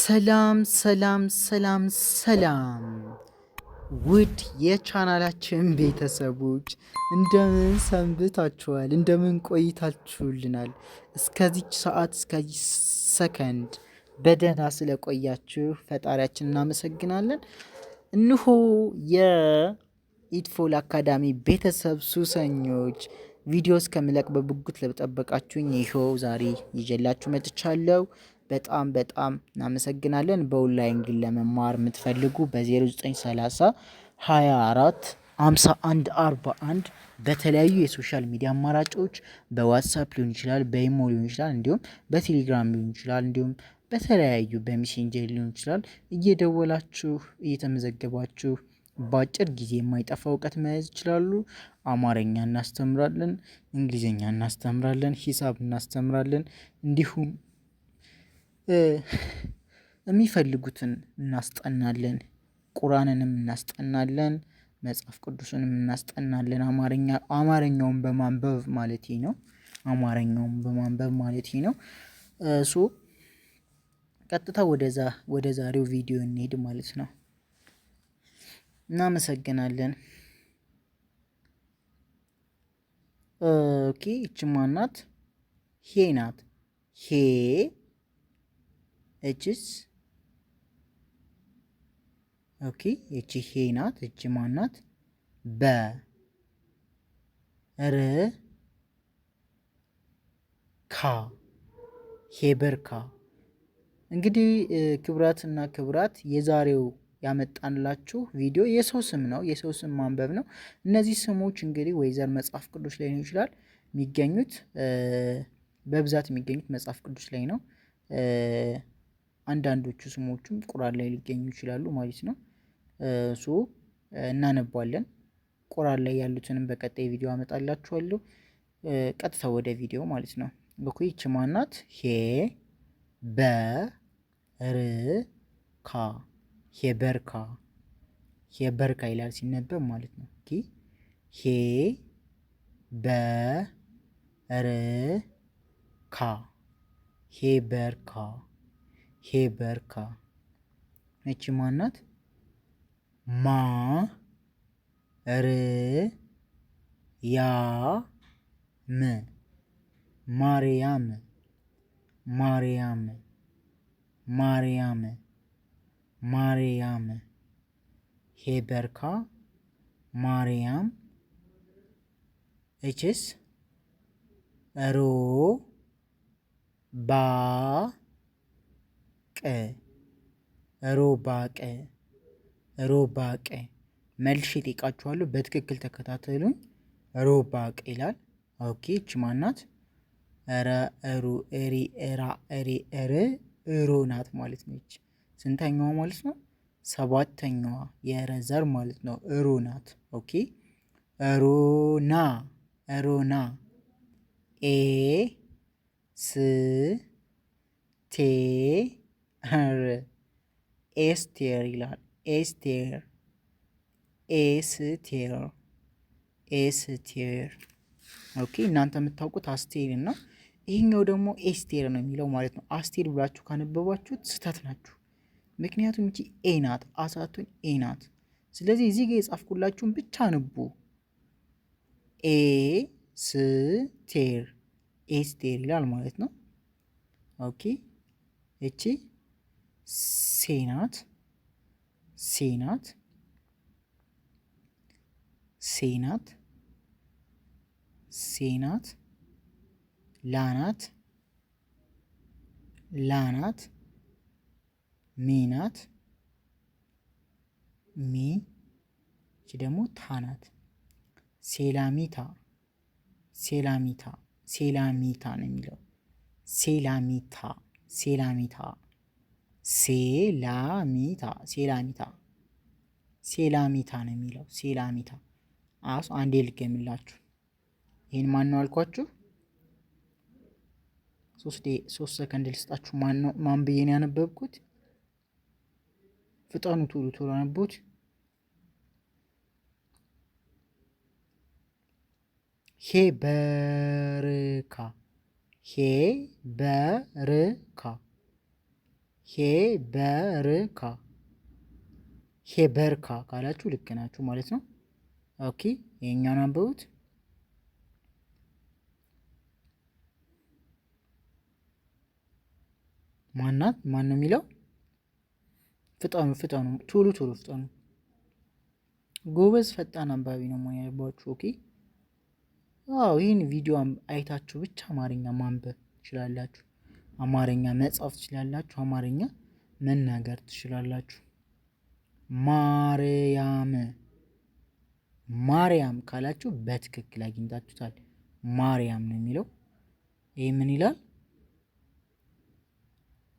ሰላም ሰላም ሰላም ሰላም ውድ የቻናላችን ቤተሰቦች እንደምን ሰንብታችኋል? እንደምን ቆይታችሁልናል? እስከዚች ሰዓት እስከዚህ ሰከንድ በደህና ስለቆያችሁ ፈጣሪያችን እናመሰግናለን። እንሆ የኢትፎል አካዳሚ ቤተሰብ ሱሰኞች ቪዲዮ እስከምለቅ በጉጉት ለጠበቃችሁኝ ይኸው ዛሬ ይዤላችሁ መጥቻለሁ። በጣም እናመሰግናለን። በኦንላይን ግን ለመማር የምትፈልጉ በ0930 24 51 41 በተለያዩ የሶሻል ሚዲያ አማራጮች በዋትሳፕ ሊሆን ይችላል፣ በኢሞ ሊሆን ይችላል፣ እንዲሁም በቴሌግራም ሊሆን ይችላል፣ እንዲሁም በተለያዩ በሜሴንጀር ሊሆን ይችላል እየደወላችሁ እየተመዘገባችሁ በአጭር ጊዜ የማይጠፋ እውቀት መያዝ ይችላሉ። አማርኛ እናስተምራለን፣ እንግሊዝኛ እናስተምራለን፣ ሂሳብ እናስተምራለን፣ እንዲሁም የሚፈልጉትን እናስጠናለን። ቁርአንንም እናስጠናለን፣ መጽሐፍ ቅዱስንም እናስጠናለን። አማርኛውን በማንበብ ማለቴ ነው። አማርኛውን በማንበብ ማለቴ ነው። ቀጥታ ወደ ዛሬው ቪዲዮ እንሄድ ማለት ነው። እናመሰግናለን። ኦኬ እቺ ማናት? ሄ ናት። ሄ እችስ? ኦኬ እቺ ሄ ናት። እቺ ማናት? በ ር ካ ሄበርካ። እንግዲህ ክብራትና ክብራት የዛሬው ያመጣንላችሁ ቪዲዮ የሰው ስም ነው። የሰው ስም ማንበብ ነው። እነዚህ ስሞች እንግዲህ ወይዘር መጽሐፍ ቅዱስ ላይ ሊሆን ይችላል የሚገኙት፣ በብዛት የሚገኙት መጽሐፍ ቅዱስ ላይ ነው። አንዳንዶቹ ስሞቹም ቁርአን ላይ ሊገኙ ይችላሉ ማለት ነው። እናነባለን። ቁርአን ላይ ያሉትንም በቀጣይ ቪዲዮ አመጣላችኋለሁ። ቀጥታ ወደ ቪዲዮ ማለት ነው። ይቺ ማናት? ሄ በርካ ሄበርካ ሄበርካ ይላል ሲነበብ ማለት ነው። ሄ በርካ ሄበርካ ሄበርካ። እቺ ማናት? ማ ር ያ ም ማርያም ማርያም ማርያም ማርያም ሄበርካ ማርያም። እችስ? ሮ ባ ቀ ሮባቀ ሮባቀ። መልሼ እጠይቃችኋለሁ፣ በትክክል ተከታተሉኝ። ሮባቀ ይላል። ኦኬ እቺ ማናት? ረ ሩ ሪ ራ ሪ ር ሮ ናት ማለት ነው። እቺ ስንተኛዋ ማለት ነው? ሰባተኛዋ የረዘር ማለት ነው። ሮ ናት። ኦኬ ሮና ሮና ኤ ስ ቴ ር ኤስቴር ይላል። ኤስቴር ኤስቴር ኤስቴር። ኦኬ እናንተ የምታውቁት አስቴር እና ይሄኛው ደግሞ ኤስቴር ነው የሚለው ማለት ነው። አስቴር ብላችሁ ካነበባችሁት ስህተት ናችሁ። ምክንያቱም እቺ ኤ ናት፣ አሳቱን ኤ ናት። ስለዚህ እዚህ ጋር የጻፍኩላችሁን ብቻ አንቡ። ኤስቴር ኤስቴር ይላል ማለት ነው። ኦኬ እቺ ሴናት ሴናት ሴናት ሴናት ላናት ላናት ሚናት ሚ። እቺ ደግሞ ታናት። ሴላሚታ ሴላሚታ ሴላሚታ ነው የሚለው። ሴላሚታ ሴላሚታ ሴላሚታ ሴላሚታ ሴላሚታ ነው የሚለው። ሴላሚታ። አንዴ ልገምላችሁ። ይህን ማን ነው አልኳችሁ? 3 ሰከንድ ልስጣችሁ። ማን ብዬ ነው ያነበብኩት? ፍጠኑ፣ ቶሎ አነቡት። ሄበርካ ሄበርካ ሄበርካ ሄበርካ ካላችሁ ልክ ናችሁ ማለት ነው። ኦኬ ይሄኛውን አንብቡት። ማናት? ማን ነው የሚለው? ፍጠኑ ፍጠኑ፣ ቶሎ ቶሎ ፍጠኑ። ጎበዝ ፈጣን አንባቢ ነው መሆን ያለባችሁ። ኦኬ አዎ ይህን ቪዲዮ አይታችሁ ብቻ አማርኛ ማንበብ ትችላላችሁ። አማርኛ መጻፍ ትችላላችሁ። አማርኛ መናገር ትችላላችሁ። ማርያም ማርያም ካላችሁ በትክክል አግኝታችሁታል። ማርያም ነው የሚለው። ይህ ምን ይላል?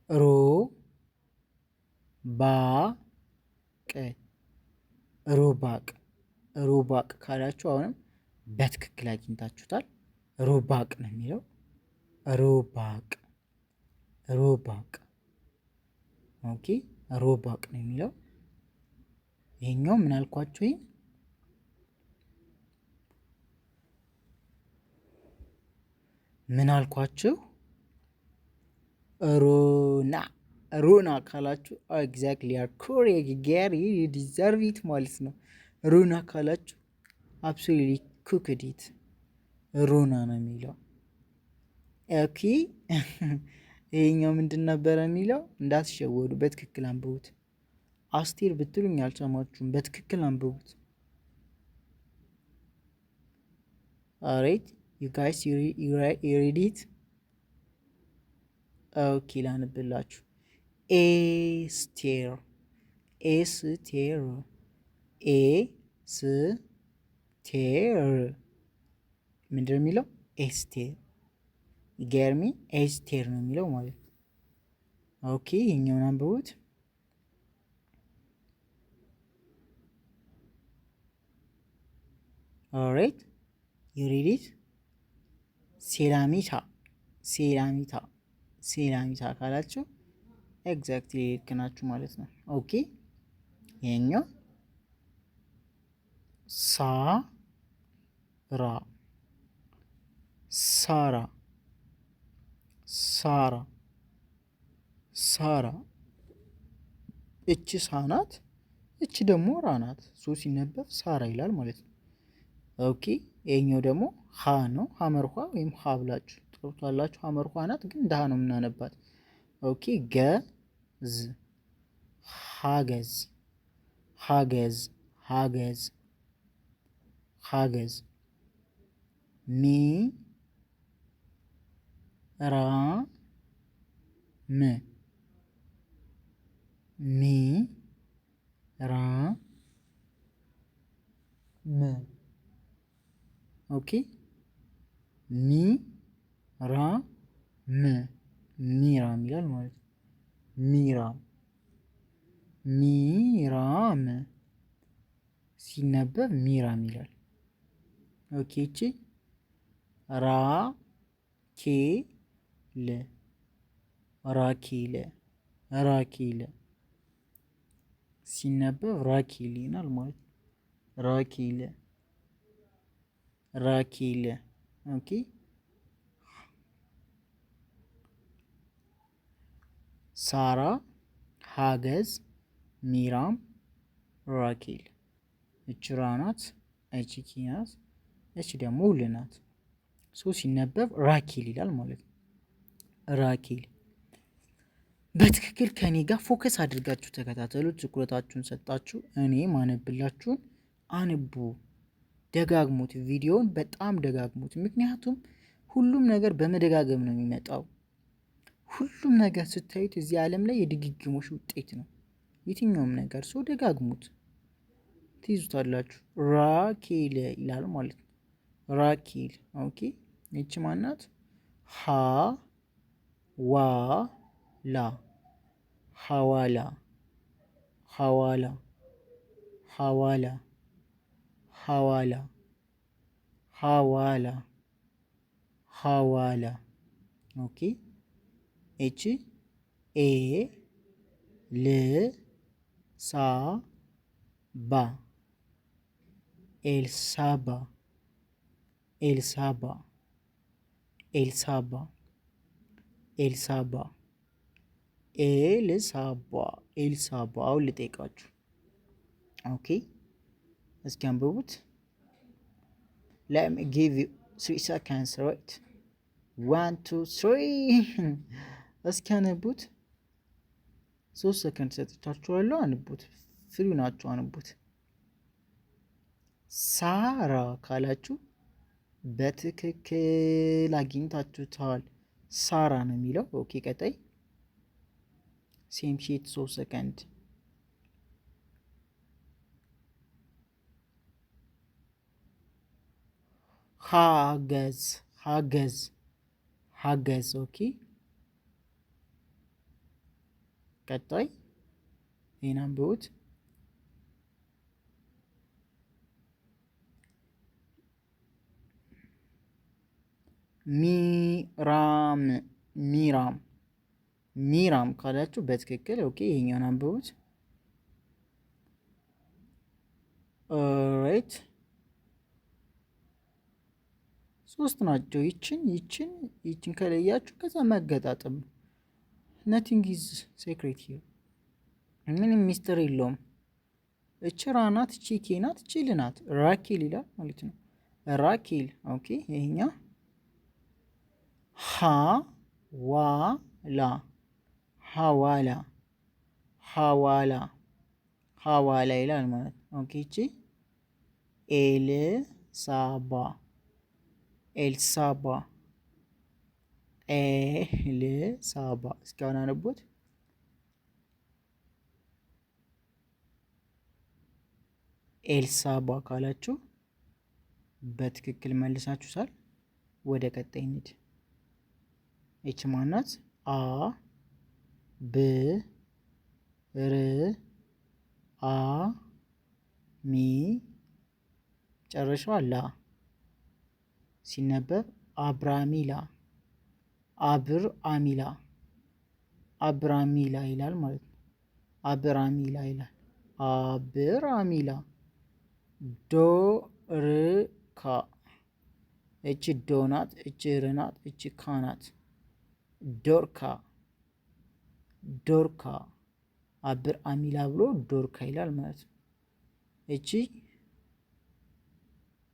ሮ ባ ቅ ሮባቅ ሮባቅ ካላችሁ አሁንም በትክክል አግኝታችሁታል። ሮባቅ ነው የሚለው። ሮባቅ ሮባቅ። ኦኬ ሮባቅ ነው የሚለው። ይሄኛው ምን አልኳችሁ? ይሄ ምን አልኳችሁ? ሮና ሮና ካላችሁ ኤግዛክትሊ አር ኮሬክት ጋሪ ዩ ዲዘርቭ ኢት ማለት ነው። ሮና ካላችሁ አብሶሉትሊ ኩክድ ኢት። ሮና ነው የሚለው። ኦኬ ይሄኛው ምንድን ነበረ የሚለው? እንዳትሸወዱ በትክክል አንብቡት። አስቴር ብትሉኝ አልሰማችሁም። በትክክል አንብቡት። ኦልራይት ዩ ጋይስ ዩ ሪድ ኢት። ኦኬ ላንብላችሁ። ኤስቴር ኤስቴር ኤስቴር ምንድን ነው የሚለው? ኤስቴር ገርሚ ኤስቴር ነው የሚለው ማለት ነው። ኦኬ ይሄኛውን አንብቡት። ኦልራይት ዩ ሪድ ኢት። ሴላሚታ ሴላሚታ ሴላሚታ ካላችሁ ኤግዛክትሊ ልክ ናችሁ ማለት ነው። ኦኬ ይሄኛው ሳራ ሳራ ሳራ ሳራ። እቺ ሳ ናት፣ እቺ ደግሞ ራ ናት። ሶ ሲነበብ ሳራ ይላል ማለት ነው። ኦኬ ይሄኛው ደግሞ ሀ ነው። ሀመርኋ ወይም ሀ ብላችሁ ትጠሩታላችሁ። ሀመርኋ ናት ግን እንደ ሀ ነው የምናነባት። ኦኬ ገዝ ሀገዝ ሀገዝ ሀገዝ ሀገዝ ሚ ራ ም ሚ ራ ም ኦኬ ሚ ራ ም ሚራም ይላል ማለት ነው። ሚራም ሚራም ሲነበብ ሚራም ይላል። ኦኬ እቺ ራ ኬ ል ራኬለ ራኬለ ሲነበብ ራኬል ይላል ማለት ነው። ራኬለ ራኬለ። ኦኬ ሳራ ሀገዝ ሚራም ራኬል። እች ራ ናት፣ እች ኪ ናት፣ እች ደግሞ ል ናት። ሶ ሲነበብ ራኬል ይላል ማለት ነው። ራኬል። በትክክል ከኔ ጋር ፎከስ አድርጋችሁ ተከታተሉ። ትኩረታችሁን ሰጣችሁ እኔ ማነብላችሁን አንቡ። ደጋግሙት፣ ቪዲዮውን በጣም ደጋግሙት። ምክንያቱም ሁሉም ነገር በመደጋገም ነው የሚመጣው። ሁሉም ነገር ስታዩት እዚህ ዓለም ላይ የድግግሞሽ ውጤት ነው የትኛውም ነገር። ሰው ደጋግሙት ትይዙታላችሁ። ራኬል ይላል ማለት ነው። ራኬል። ኦኬ ይቺ ማናት? ሀ ዋ ላ ሀዋላ ሀዋላ ሀዋላ ሀዋላ ሀዋላ ሀዋላ። ኦኬ እቺ ኤ ል ሳ ባ ኤልሳባ ኤልሳባ ኤልሳባ ኤልሳባ ኤልሳባ ኤልሳባ። አሁን ልጠይቃችሁ። ኦኬ እስኪ አንብቡት። let me give you 3 seconds right 1 2 3 እስኪ አንቡት። 3 ሰከንድ ሰጥቻችኋለሁ። አንቡት። ፍሪ ናችሁ። አንቡት። ሳራ ካላችሁ በትክክል አግኝታችሁታል። ሳራ ነው የሚለው። ኦኬ ቀጣይ ሴም ሺት 3 ሰከንድ ሀገዝ ሀገዝ ሀገዝ። ኦኬ ቀጣይ ይህን አንብቡት። ሚራም ሚራም ሚራም ካላችሁ በትክክል ኦኬ። ይሄኛውን አንብቡት። ራይት 3 ናቸው። ይችን ከለያችሁ ከዛ መገጣጠም ነው። ነቲንግ ኢዝ ሴክሬት ሂር። ምንም ሚስጥር የለውም። እች ራናት፣ እቺ ኬናት፣ እቺ ልናት። ራኬል ይላል ማለት ነው። ራኬል ኦኬ። ይሄኛ ሀዋላ ሀዋላ ሀዋላ ሀዋላ ይላል ማለት ነው። ኦኬ እቺ ኤልሳባ ኤልሳባ ኤልሳባ። እስካሁን አነቦት። ኤልሳባ ካላችሁ በትክክል መልሳችሁታል። ወደ ቀጣይ እንሂድ። ይች ማናት? አ ብ ር አ ሚ ጨረሻዋ ላ ሲነበብ አብራሚላ አብር አሚላ አብራሚላ ይላል ማለት ነው። አብራሚላ ይላል። አብራሚላ ዶርካ እቺ ዶናት፣ እቺ ርናት፣ እቺ ካናት። ዶርካ ዶርካ አብር አሚላ ብሎ ዶርካ ይላል ማለት ነው። እቺ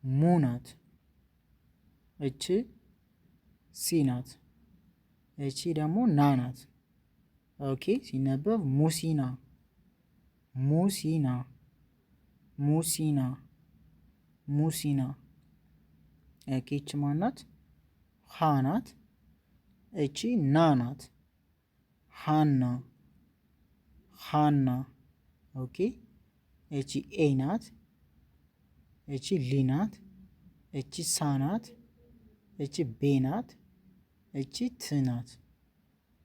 ሙናት፣ እቺ ሲናት፣ እቺ ደግሞ ናናት። ኦኬ ሲነበብ ሙሲና ሙሲና ሙሲና ሙሲና። ኦኬ እቺ ማናት? ሃናት። እቺ ናናት ሃና ሃና። ኦኬ እቺ ኤ ናት። እቺ ሊናት። እቺ ሳናት። እቺ ቤናት። እቺ ትናት።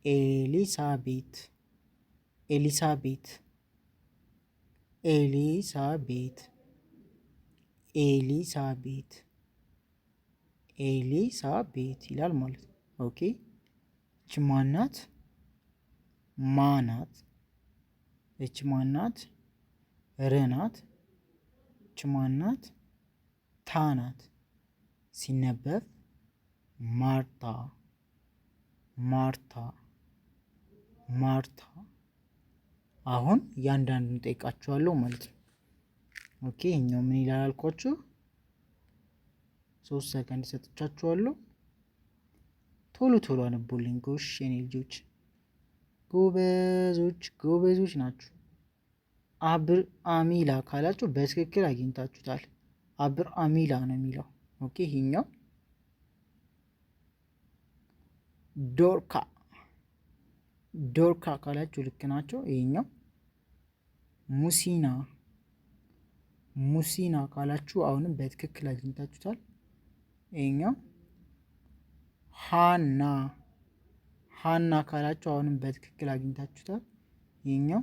ኤሊሳቤት ኤሊሳቤት ኤሊሳቤት ኤሊሳቤት ኤሊሳቤት ይላል ማለት ነው። ኦኬ እች ማናት? ማናት። እች ማናት? ርናት። እች ማናት? ታናት። ሲነበብ ማርታ ማርታ ማርታ። አሁን እያንዳንዱን ጠይቃችኋለሁ ማለት ነው። ኦኬ እኛው ምን ይላል አልኳችሁ? 3 ሰከንድ ሰጥቻችኋለሁ። ቶሎ ቶሎ አነቡልኝ ጎሽ የኔ ልጆች፣ ጎበዞች ናችሁ። አብር አሚላ ካላችሁ በትክክል አግኝታችሁታል። አብር አሚላ ነው የሚለው። ኦኬ ይሄኛው ዶርካ ዶርካ ካላችሁ ልክ ናቸው። ይሄኛው ሙሲና ሙሲና ካላችሁ አሁንም በትክክል አግኝታችሁታል። ይሄኛው ሃና ሃና ካላችሁ አሁንም በትክክል አግኝታችሁታል። ይሄኛው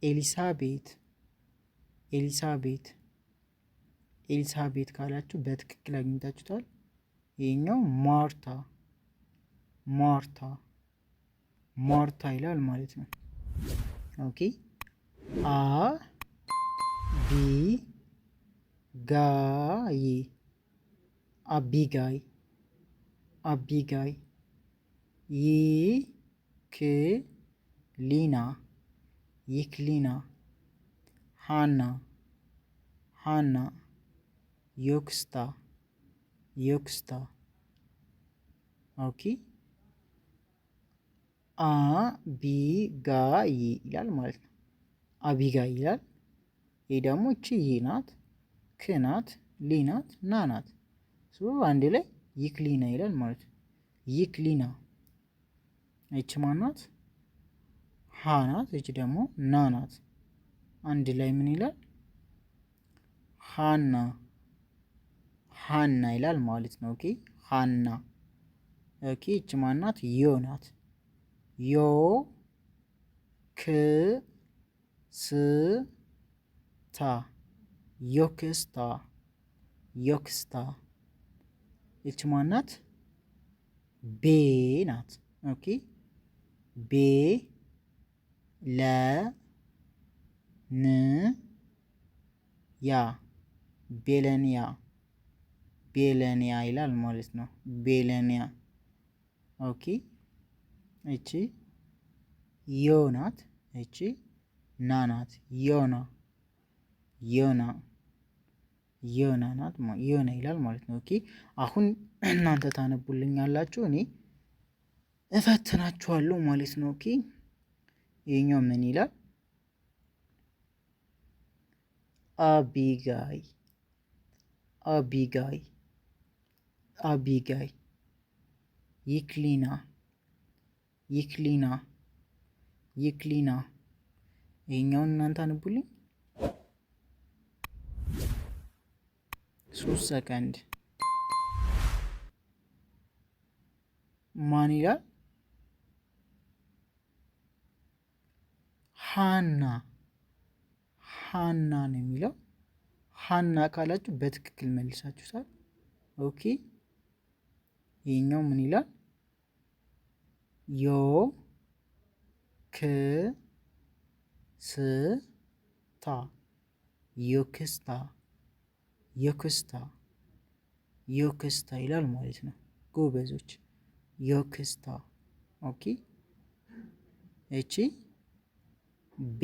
ኤሊሳቤት ኤሊሳቤት ኤሊሳቤት ካላችሁ በትክክል አግኝታችሁታል። ይሄኛው ማርታ ማርታ ማርታ ይላል ማለት ነው። ኦኬ አ ቢ ጋይ አቢጋይ አቢጋይ ይ ክ ሊና ይክሊና ሃና ሃና ዮክስታ ዮክስታ ኦኬ አቢጋይ ይላል ማለት ነው። አቢጋይ ይላል። ይህ ደግሞ እቺ ይ ናት፣ ክ ናት፣ ሊ ናት፣ ና ናት። አንድ ላይ ይክሊና ይላል ማለት ነው። ይክሊና እቺ ማናት? ሀ ናት። እቺ ደግሞ ና ናት። አንድ ላይ ምን ይላል? ሃና ሃና ይላል ማለት ነው። ኦኬ ሃና። ኦኬ እቺ ማናት? ዮ ናት። ዮ ክ ስ ታ ዮክስታ ዮክስታ። እች ማናት? ቤ ናት። ኦኬ ቤ ለ ን ያ ቤለንያ ቤለንያ ይላል ማለት ነው። ቤለንያ ኦኬ እቺ ዮ ናት። እቺ ና ናት። ዮና ዮና ዮና ናት። ዮና ይላል ማለት ነው። ኦኬ አሁን እናንተ ታነቡልኛላችሁ፣ እኔ እፈትናችኋለሁ ማለት ነው። ኦኬ ይሄኛው ምን ይላል? አቢጋይ አቢጋይ አቢጋይ ይክሊና ይክሊና ይክሊና። ይሄኛውን እናንተ አንቡልኝ። 3 ሰከንድ። ማን ይላል? ሃና ሃና ነው የሚለው። ሃና ካላችሁ በትክክል መልሳችሁታል። ኦኬ ይሄኛው ምን ይላል? ዮ ክ ስ ታ ዮክስታ ዮክስታ ዮክስታ ይላል ማለት ነው። ጎበዞች ዮክስታ። ኦኬ እቺ ቤ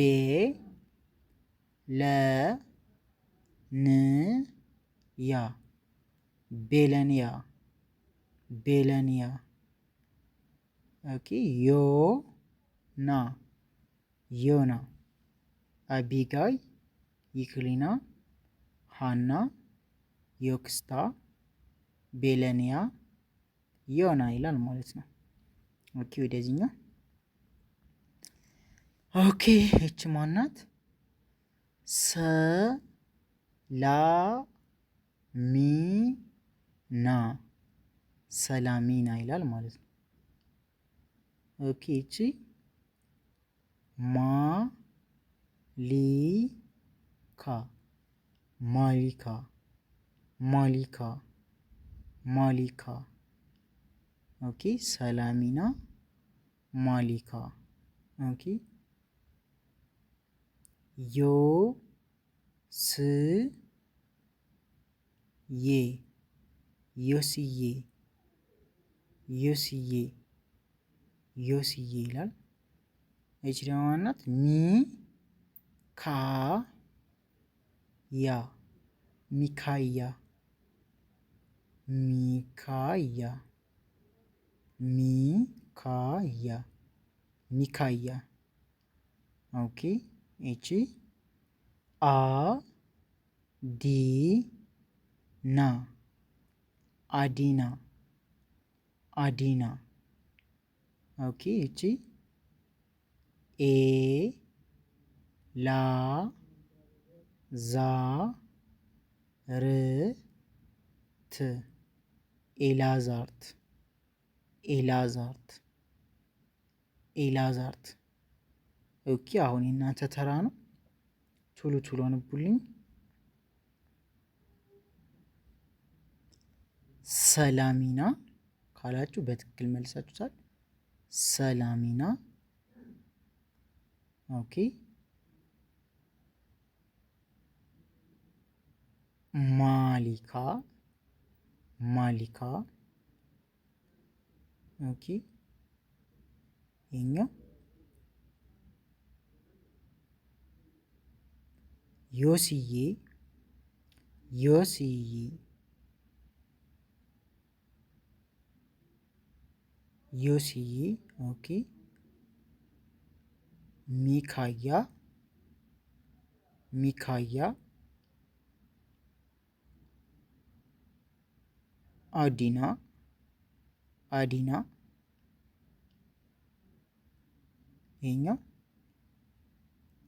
ለ ን ያ ቤለንያ ቤለንያ። ኦኬ ዮ ና ዮና አቢጋይ ይክሊና ሃና ዮክስታ ቤለንያ ዮና ይላል ማለት ነው። ኦኬ ወደዚህኛው። ኦኬ እች ማናት? ሰ ላ ሚ ና ሰላሚና ይላል ማለት ነው። ኦኬ እቺ ማ ሊ ካ ማሊካ ማሊካ ማሊካ። ኦኬ ሰላሚና ማሊካ። ኦኬ ዮ ስ ዬ ዮስዬ ዮስዬ ዮስዬ ይላል። እቺ ደግሞ ማናት? ሚ ካ ያ ሚካያ ሚካያ ሚካያ ሚካያ። ኦኬ እቺ አ ዲ ና አዲና አዲና። ኦኬ እቺ ኤ ላ ዛ ር ት ኤላዛርት ኤላዛርት ኤላዛርት። ኦኬ አሁን የእናንተ ተራ ነው። ቶሎ ቶሎ አንቡልኝ። ሰላሚና ካላችሁ በትክክል መልሳችሁታል። ሰላሚና። ኦኬ ማሊካ ማሊካ። ኦኬ ይሄኛው ዮስዬ ዮስዬ ዮስዬ ኦኬ። ሚካያ ሚካያ አዲና አዲና ይሄኛው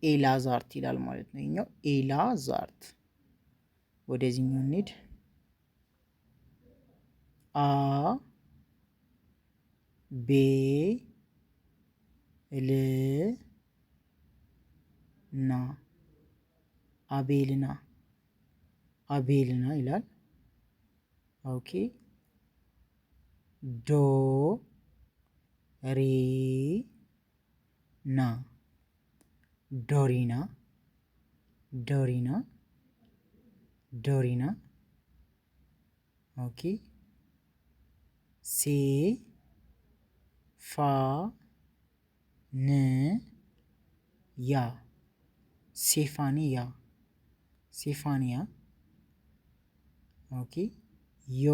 ኤላዛርት ይላል ማለት ነው። ይሄኛው ኤላዛርት። ወደዚህኛው እንሂድ። አ ቤ ል ና አቤልና አቤልና ይላል። ኦኬ። ዶ ሬ ና ዶሪና ዶሪና ዶሪና ኦኬ። ሴ ፋ ን ያ ሴፋንያ ሴፋንያ ኦኬ። ዮ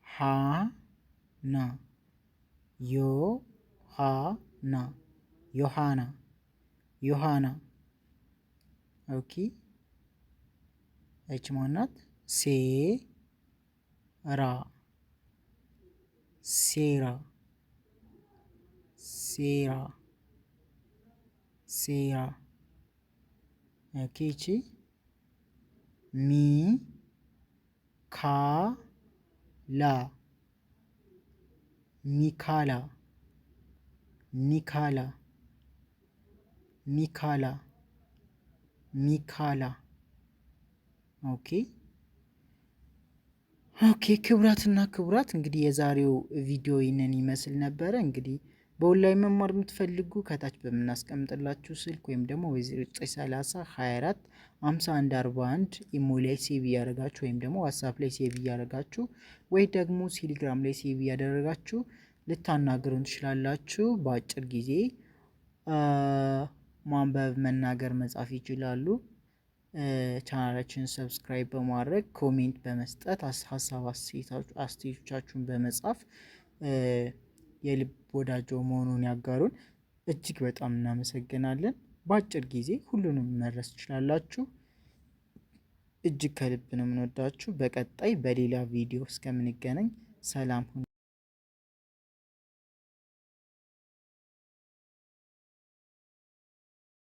ሃ ና ዮ ሃ ና ዮሃና ዮሃና ኦኬ። እች ማናት? ሴ ራ ሴራ ሴራ ሴራ ኦኬ። እቺ ሚ ካ ላ ሚካላ ሚካላ ሚካላ ሚካላ ኦኬ ኦኬ። ክቡራትና ክቡራት እንግዲህ የዛሬው ቪዲዮ ይህንን ይመስል ነበረ። እንግዲህ በኦንላይን መማር የምትፈልጉ ከታች በምናስቀምጥላችሁ ስልክ ወይም ደግሞ በ0930 24 51 41 ኢሞ ላይ ሴቭ እያደረጋችሁ ወይም ደግሞ ዋትሳፕ ላይ ሴቭ እያደረጋችሁ ወይ ደግሞ ቴሌግራም ላይ ሴቭ እያደረጋችሁ ልታናገሩን ትችላላችሁ። በአጭር ጊዜ ማንበብ፣ መናገር፣ መጻፍ ይችላሉ። ቻናላችንን ሰብስክራይብ በማድረግ ኮሜንት በመስጠት ሀሳብ አስተያየቶቻችሁን በመጻፍ የልብ ወዳጆ መሆኑን ያጋሩን። እጅግ በጣም እናመሰግናለን። በአጭር ጊዜ ሁሉንም መድረስ ትችላላችሁ። እጅግ ከልብ ነው የምንወዳችሁ። በቀጣይ በሌላ ቪዲዮ እስከምንገናኝ ሰላም ሁኑ።